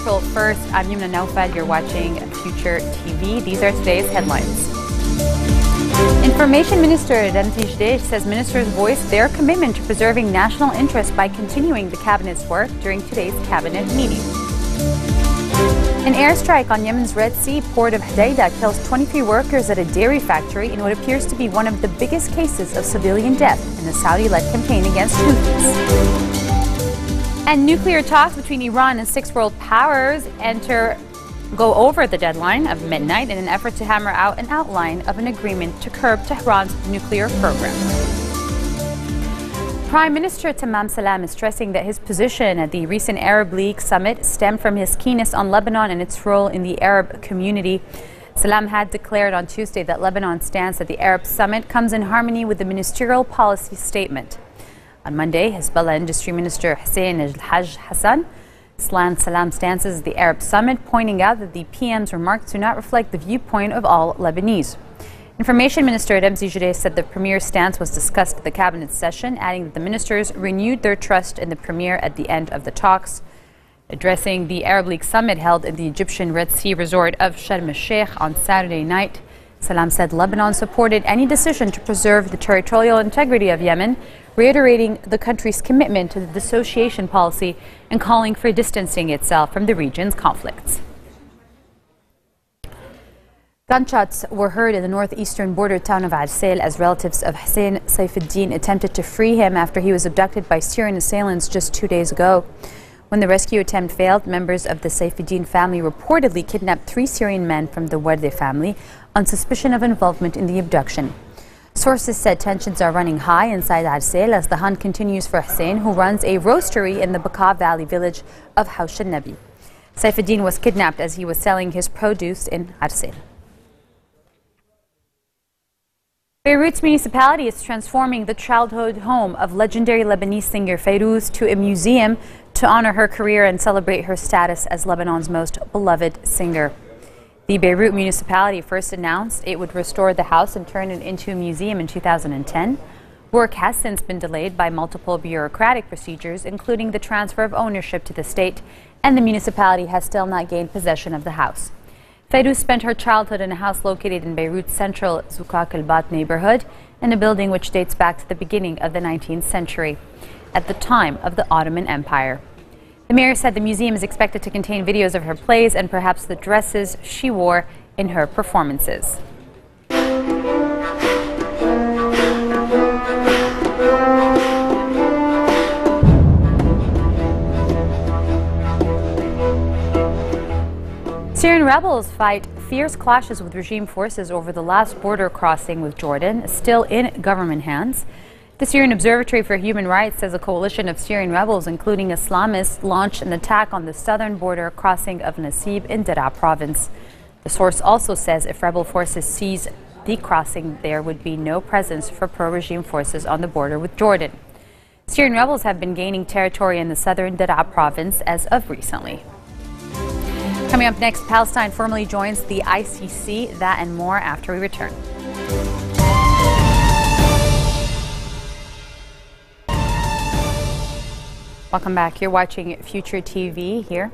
April 1st. I'm Yumna Naufal. You're watching Future TV. These are today's headlines. Information Minister الانكليزية says ministers voiced their commitment to preserving national interest by continuing the cabinet's work during today's cabinet meeting. An airstrike on Yemen's Red Sea port of Hodeidah kills 23 workers at a dairy factory in what appears to be one of the biggest cases of civilian death in the Saudi-led campaign against Houthis. And nuclear talks between Iran and six world powers go over the deadline of midnight in an effort to hammer out an outline of an agreement to curb Tehran's nuclear program. Prime Minister Tamam Salam is stressing that his position at the recent Arab League summit stemmed from his keenness on Lebanon and its role in the Arab community. Salam had declared on Tuesday that Lebanon's stance at the Arab summit comes in harmony with the ministerial policy statement. On Monday, Hezbollah Industry Minister Hussein al-Hajj Hassan slammed Salam's stances at the Arab summit, pointing out that the PM's remarks do not reflect the viewpoint of all Lebanese. Information Minister Remzi Judeh said the Premier's stance was discussed at the cabinet session, adding that the ministers renewed their trust in the Premier at the end of the talks. Addressing the Arab League summit held in the Egyptian Red Sea resort of Sharm el-Sheikh on Saturday night, Salam said Lebanon supported any decision to preserve the territorial integrity of Yemen, reiterating the country's commitment to the dissociation policy and calling for distancing itself from the region's conflicts. Gunshots were heard in the northeastern border town of Arsail as relatives of Hussein Saifuddin attempted to free him after he was abducted by Syrian assailants just 2 days ago. When the rescue attempt failed, members of the Saifuddin family reportedly kidnapped 3 Syrian men from the Werde family on suspicion of involvement in the abduction. Sources said tensions are running high inside Arsail as the hunt continues for Hussein, who runs a roastery in the Bekaa Valley village of Haush al-Nabi. Saifuddin was kidnapped as he was selling his produce in Arsail. Beirut's municipality is transforming the childhood home of legendary Lebanese singer Fayrouz to a museum to honor her career and celebrate her status as Lebanon's most beloved singer. The Beirut municipality first announced it would restore the house and turn it into a museum in 2010. Work has since been delayed by multiple bureaucratic procedures, including the transfer of ownership to the state, and the municipality has still not gained possession of the house. Fayrouz spent her childhood in a house located in Beirut's central Zoukak el-Bat neighborhood, in a building which dates back to the beginning of the 19th century, at the time of the Ottoman Empire. The mayor said the museum is expected to contain videos of her plays and perhaps the dresses she wore in her performances. Syrian rebels fight fierce clashes with regime forces over the last border crossing with Jordan, still in government hands. The Syrian Observatory for Human Rights says a coalition of Syrian rebels, including Islamists, launched an attack on the southern border crossing of Nasib in Daraa province. The source also says if rebel forces seize the crossing, there would be no presence for pro-regime forces on the border with Jordan. Syrian rebels have been gaining territory in the southern Daraa province as of recently. Coming up next, Palestine formally joins the ICC. That and more after we return. Welcome back. You're watching Future TV here.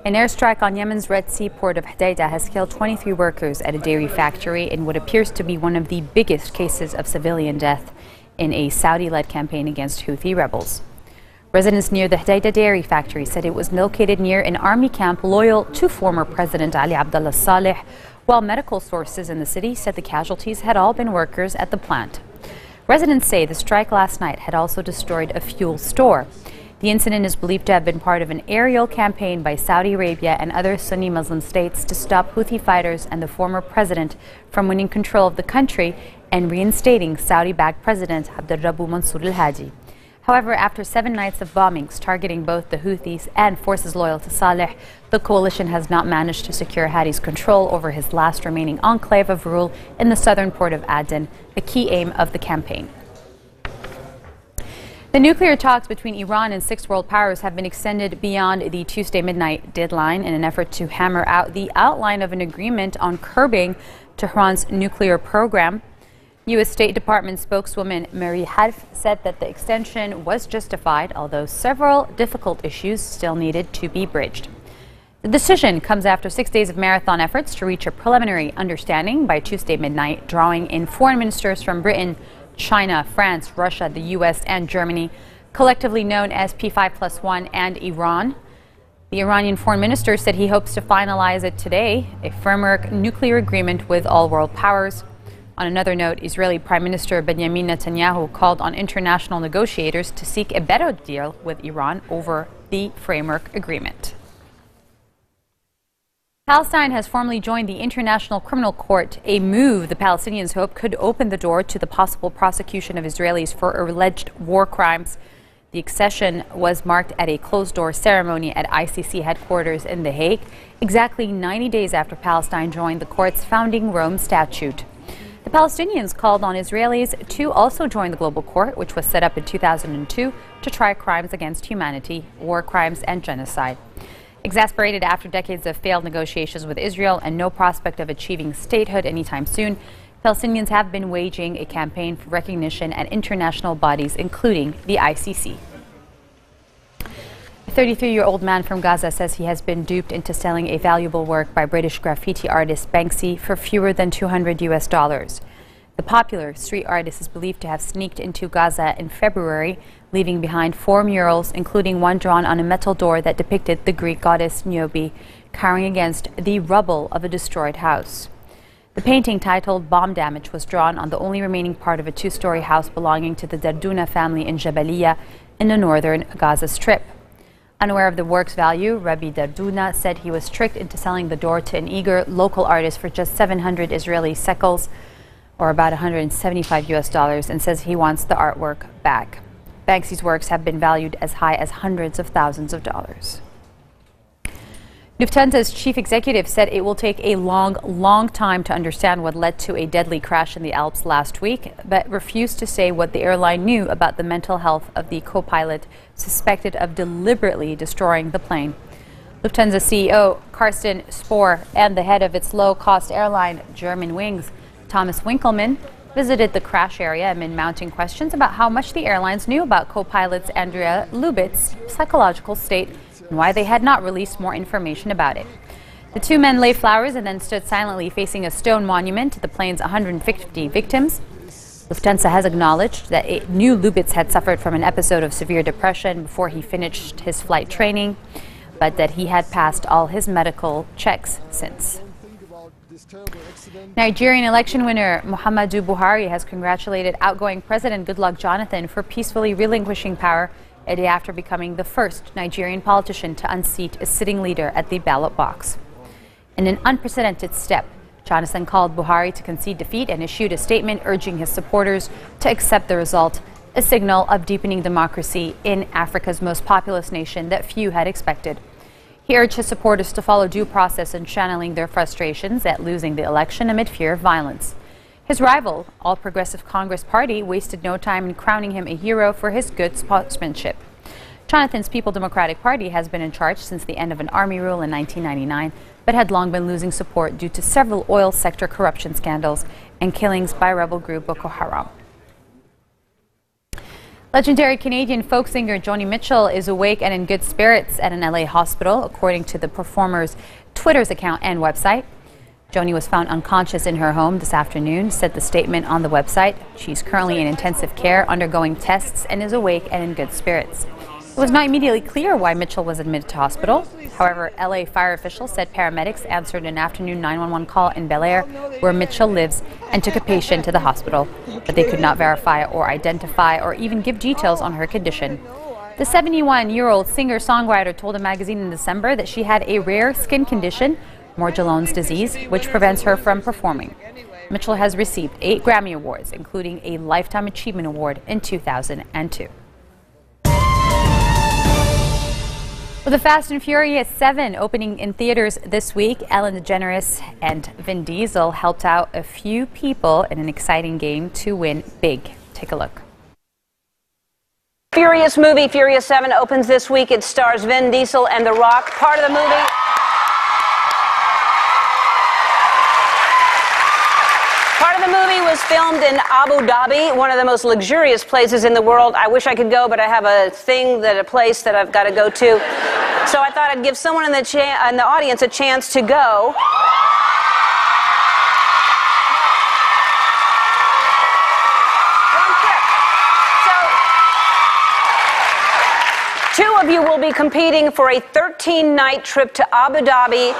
An airstrike on Yemen's Red Sea port of Hodeidah has killed 23 workers at a dairy factory in what appears to be one of the biggest cases of civilian death in a Saudi-led campaign against Houthi rebels. Residents near the Hodeidah dairy factory said it was located near an army camp loyal to former President Ali Abdullah Saleh, while medical sources in the city said the casualties had all been workers at the plant. Residents say the strike last night had also destroyed a fuel store. The incident is believed to have been part of an aerial campaign by Saudi Arabia and other Sunni Muslim states to stop Houthi fighters and the former president from winning control of the country and reinstating Saudi-backed President Abdurrabbu Mansour al-Hadi. However, after 7 nights of bombings targeting both the Houthis and forces loyal to Saleh, the coalition has not managed to secure Hadi's control over his last remaining enclave of rule in the southern port of Aden, a key aim of the campaign. The nuclear talks between Iran and six world powers have been extended beyond the Tuesday midnight deadline in an effort to hammer out the outline of an agreement on curbing Tehran's nuclear program. U.S. State Department spokeswoman Mary Harf said that the extension was justified, although several difficult issues still needed to be bridged. The decision comes after 6 days of marathon efforts to reach a preliminary understanding by Tuesday midnight, drawing in foreign ministers from Britain, China, France, Russia, the U.S. and Germany, collectively known as P5+1, and Iran. The Iranian foreign minister said he hopes to finalize it today, a framework nuclear agreement with all world powers. On another note, Israeli Prime Minister Benjamin Netanyahu called on international negotiators to seek a better deal with Iran over the framework agreement. Palestine has formally joined the International Criminal Court, a move the Palestinians hope could open the door to the possible prosecution of Israelis for alleged war crimes. The accession was marked at a closed-door ceremony at ICC headquarters in The Hague, exactly 90 days after Palestine joined the court's founding Rome Statute. The Palestinians called on Israelis to also join the global court, which was set up in 2002 to try crimes against humanity, war crimes, and genocide. Exasperated after decades of failed negotiations with Israel and no prospect of achieving statehood anytime soon, Palestinians have been waging a campaign for recognition at international bodies, including the ICC. A 33-year-old man from Gaza says he has been duped into selling a valuable work by British graffiti artist Banksy for fewer than $200. The popular street artist is believed to have sneaked into Gaza in February, leaving behind 4 murals, including one drawn on a metal door that depicted the Greek goddess Niobe cowering against the rubble of a destroyed house. The painting, titled Bomb Damage, was drawn on the only remaining part of a 2-story house belonging to the Dardouna family in Jabalia in the northern Gaza Strip. Unaware of the work's value, Rabbi Dardouna said he was tricked into selling the door to an eager local artist for just 700 Israeli shekels, or about $175, and says he wants the artwork back. Banksy's works have been valued as high as hundreds of thousands of dollars. Lufthansa's chief executive said it will take a long time to understand what led to a deadly crash in the Alps last week, but refused to say what the airline knew about the mental health of the co-pilot suspected of deliberately destroying the plane. Lufthansa CEO Carsten Spohr and the head of its low-cost airline, Germanwings, Thomas Winkelmann, visited the crash area amid mounting questions about how much the airlines knew about co-pilot Andrea Lubitz's psychological state and why they had not released more information about it. The two men laid flowers and then stood silently facing a stone monument to the plane's 150 victims. Lufthansa has acknowledged that it knew Lubitz had suffered from an episode of severe depression before he finished his flight training, but that he had passed all his medical checks since. Nigerian election winner Muhammadu Buhari has congratulated outgoing President Goodluck Jonathan for peacefully relinquishing power a day after becoming the first Nigerian politician to unseat a sitting leader at the ballot box. In an unprecedented step, Jonathan called Buhari to concede defeat and issued a statement urging his supporters to accept the result, a signal of deepening democracy in Africa's most populous nation that few had expected. He urged his supporters to follow due process in channeling their frustrations at losing the election amid fear of violence. His rival, All Progressive Congress Party, wasted no time in crowning him a hero for his good sportsmanship. Jonathan's People Democratic Party has been in charge since the end of an army rule in 1999, but had long been losing support due to several oil sector corruption scandals and killings by rebel group Boko Haram. Legendary Canadian folk singer Joni Mitchell is awake and in good spirits at an LA hospital, according to the performer's Twitter's account and website. Joni was found unconscious in her home this afternoon, said the statement on the website. She's currently in intensive care, undergoing tests, and is awake and in good spirits. It was not immediately clear why Mitchell was admitted to hospital. However, LA fire officials said paramedics answered an afternoon 911 call in Bel Air, where Mitchell lives, and took a patient to the hospital, but they could not verify or identify or even give details on her condition. The 71-year-old singer-songwriter told a magazine in December that she had a rare skin condition, Morgellons disease, which prevents her from performing. Mitchell has received 8 Grammy Awards, including a Lifetime Achievement Award in 2002. With the Fast and Furious 7 opening in theaters this week, Ellen DeGeneres and Vin Diesel helped out a few people in an exciting game to win big. Take a look. Furious movie Furious 7 opens this week. It stars Vin Diesel and The Rock. Part of the movie was filmed in Abu Dhabi, one of the most luxurious places in the world. I wish I could go, but I have a place that I've got to go to. So I thought I'd give someone in the audience a chance to go. One trip. So 2 of you will be competing for a 13-night trip to Abu Dhabi.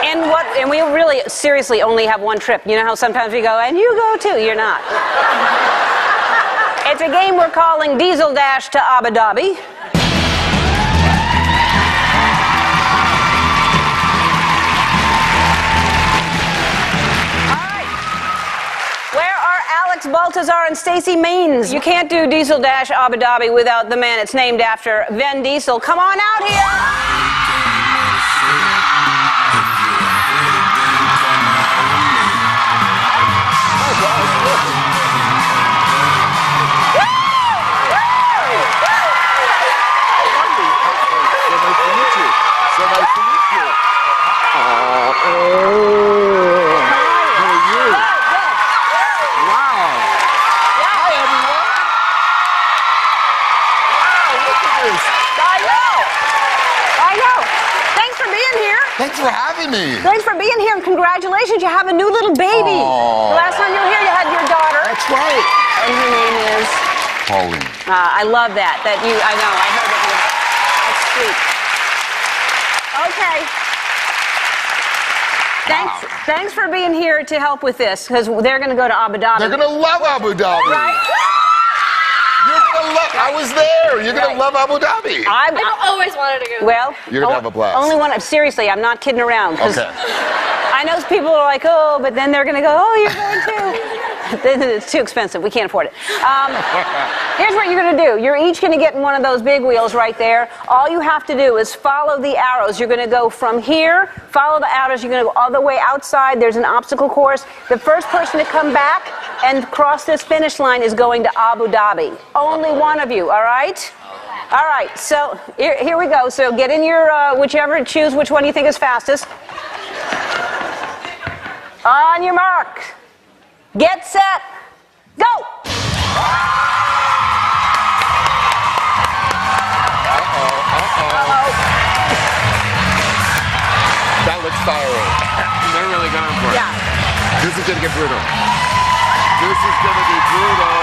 And we really seriously only have 1 trip. You know how sometimes we go, and you go too. You're not. It's a game we're calling Diesel Dash to Abu Dhabi. All right. Where are Alex Baltazar and Stacey Maines? You can't do Diesel Dash Abu Dhabi without the man it's named after, Vin Diesel. Come on out here. Thanks for having me. Thanks for being here, and congratulations, you have a new little baby. Aww. The last time you were here, you had your daughter. That's right. And her name is? Pauline. I love that. I know, I heard it. That's sweet. Okay. Thanks for being here to help with this, because they're going to go to Abu Dhabi. They're going to love Abu Dhabi. Right? You're going to love, I was there. You're going to love Abu Dhabi. I've always wanted to go. Well, you're going to have a blast. Only one. Seriously, I'm not kidding around. Okay. I know people are like, oh, but then they're going to go, oh, you're going too. It's too expensive. We can't afford it. Here's what you're going to do. You're each going to get in one of those big wheels right there. All you have to do is follow the arrows. You're going to go from here, follow the arrows. You're going to go all the way outside. There's an obstacle course. The first person to come back and cross this finish line is going to Abu Dhabi. Only one of you, all right? All right, so here we go. So get in your, choose which one you think is fastest. On your mark. Get set. Go! Uh-oh. That looks fiery. They're really going for it. Yeah. This is going to get brutal. This is going to be brutal.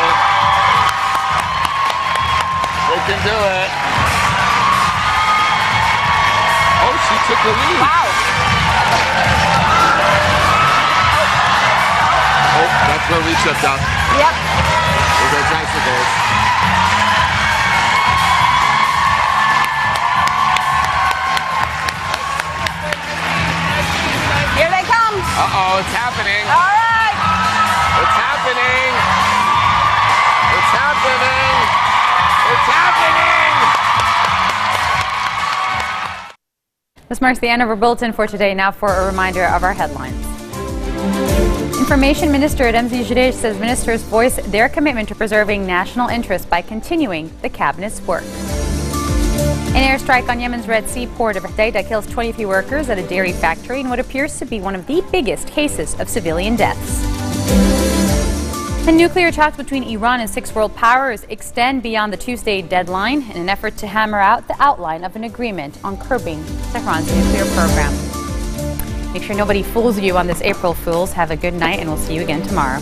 They can do it. Oh, she took the lead. Wow. Oh, that's where we shut up. Yep. With those bicycles. Here they come. Uh-oh, it's happening. All right. It's happening. It's happening. It's happening. This marks the end of our bulletin for today. Now for a reminder of our headlines. Information Minister Remzi Jadej says ministers voice their commitment to preserving national interest by continuing the cabinet's work. An airstrike on Yemen's Red Sea port of Hodeidah kills 23 workers at a dairy factory in what appears to be one of the biggest cases of civilian deaths. And nuclear talks between Iran and 6 world powers extend beyond the Tuesday deadline in an effort to hammer out the outline of an agreement on curbing Tehran's nuclear program. Make sure nobody fools you on this April Fools. Have a good night, and we'll see you again tomorrow.